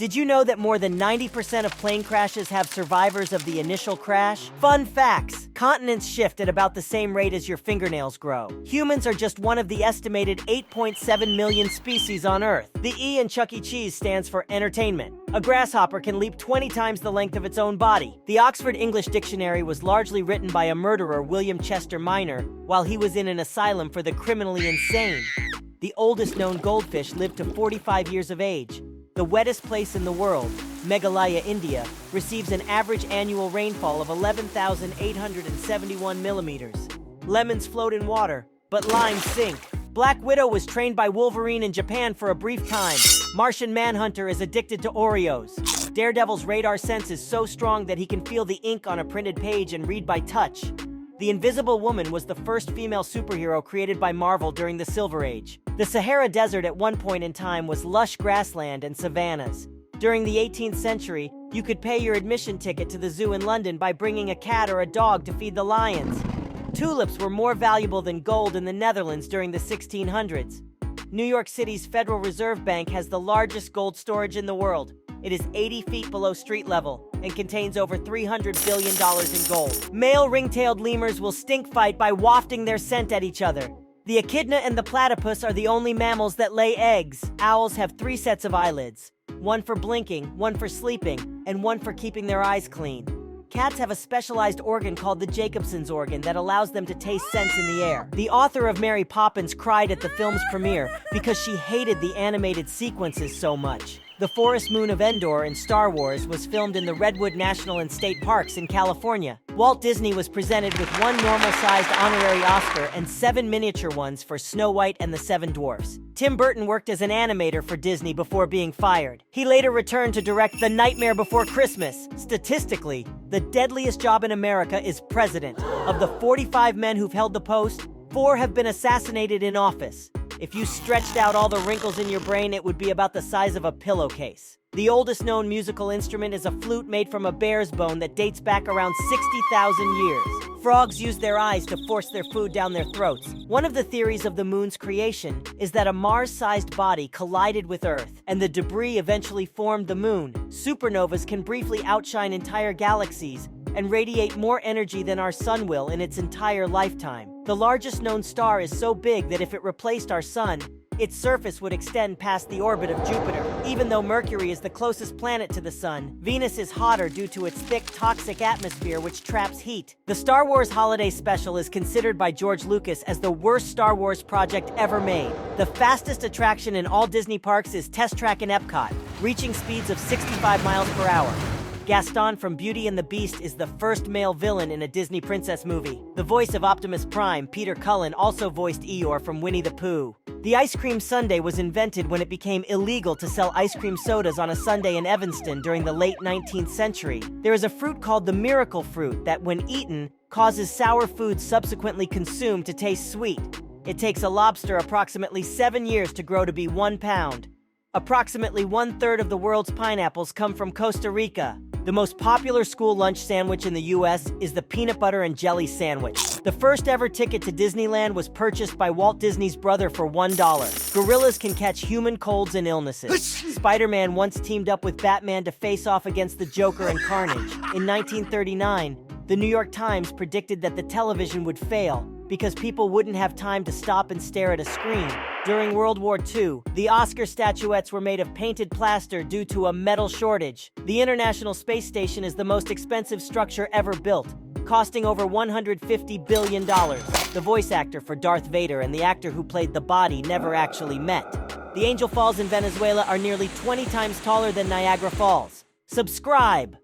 Did you know that more than 90% of plane crashes have survivors of the initial crash? Fun facts: continents shift at about the same rate as your fingernails grow. Humans are just one of the estimated 8.7 million species on Earth. The E in Chuck E. Cheese stands for entertainment. A grasshopper can leap 20 times the length of its own body. The Oxford English Dictionary was largely written by a murderer, William Chester Minor, while he was in an asylum for the criminally insane. The oldest known goldfish lived to 45 years of age. The wettest place in the world, Meghalaya, India, receives an average annual rainfall of 11,871 millimeters. Lemons float in water, but limes sink. Black Widow was trained by Wolverine in Japan for a brief time. Martian Manhunter is addicted to Oreos. Daredevil's radar sense is so strong that he can feel the ink on a printed page and read by touch. The Invisible Woman was the first female superhero created by Marvel during the Silver Age. The Sahara Desert at one point in time was lush grassland and savannas. During the 18th century, you could pay your admission ticket to the zoo in London by bringing a cat or a dog to feed the lions. Tulips were more valuable than gold in the Netherlands during the 1600s. New York City's Federal Reserve Bank has the largest gold storage in the world. It is 80 feet below street level and contains over $300 billion in gold. Male ring-tailed lemurs will stink fight by wafting their scent at each other. The echidna and the platypus are the only mammals that lay eggs. Owls have 3 sets of eyelids, one for blinking, one for sleeping, and one for keeping their eyes clean. Cats have a specialized organ called the Jacobson's organ that allows them to taste scents in the air. The author of Mary Poppins cried at the film's premiere because she hated the animated sequences so much. The Forest Moon of Endor in Star Wars was filmed in the Redwood National and State Parks in California. Walt Disney was presented with 1 normal-sized honorary Oscar and 7 miniature ones for Snow White and the 7 Dwarfs. Tim Burton worked as an animator for Disney before being fired. He later returned to direct The Nightmare Before Christmas. Statistically, the deadliest job in America is president. Of the 45 men who've held the post, 4 have been assassinated in office. If you stretched out all the wrinkles in your brain, it would be about the size of a pillowcase. The oldest known musical instrument is a flute made from a bear's bone that dates back around 60,000 years. Frogs use their eyes to force their food down their throats. One of the theories of the moon's creation is that a Mars-sized body collided with Earth, and the debris eventually formed the moon. Supernovas can briefly outshine entire galaxies and radiate more energy than our sun will in its entire lifetime. The largest known star is so big that if it replaced our sun, its surface would extend past the orbit of Jupiter. Even though Mercury is the closest planet to the sun, Venus is hotter due to its thick, toxic atmosphere which traps heat. The Star Wars Holiday Special is considered by George Lucas as the worst Star Wars project ever made. The fastest attraction in all Disney parks is Test Track in Epcot, reaching speeds of 65 miles per hour. Gaston from Beauty and the Beast is the first male villain in a Disney princess movie. The voice of Optimus Prime, Peter Cullen, also voiced Eeyore from Winnie the Pooh. The ice cream sundae was invented when it became illegal to sell ice cream sodas on a Sunday in Evanston during the late 19th century. There is a fruit called the miracle fruit that, when eaten, causes sour foods subsequently consumed to taste sweet. It takes a lobster approximately 7 years to grow to be 1 pound. Approximately 1/3 of the world's pineapples come from Costa Rica. The most popular school lunch sandwich in the US is the peanut butter and jelly sandwich. The first ever ticket to Disneyland was purchased by Walt Disney's brother for $1. Gorillas can catch human colds and illnesses. Spider-Man once teamed up with Batman to face off against the Joker and Carnage. In 1939, the New York Times predicted that the television would fail because people wouldn't have time to stop and stare at a screen. During World War II, the Oscar statuettes were made of painted plaster due to a metal shortage. The International Space Station is the most expensive structure ever built, costing over $150 billion. The voice actor for Darth Vader and the actor who played the body never actually met. The Angel Falls in Venezuela are nearly 20 times taller than Niagara Falls. Subscribe!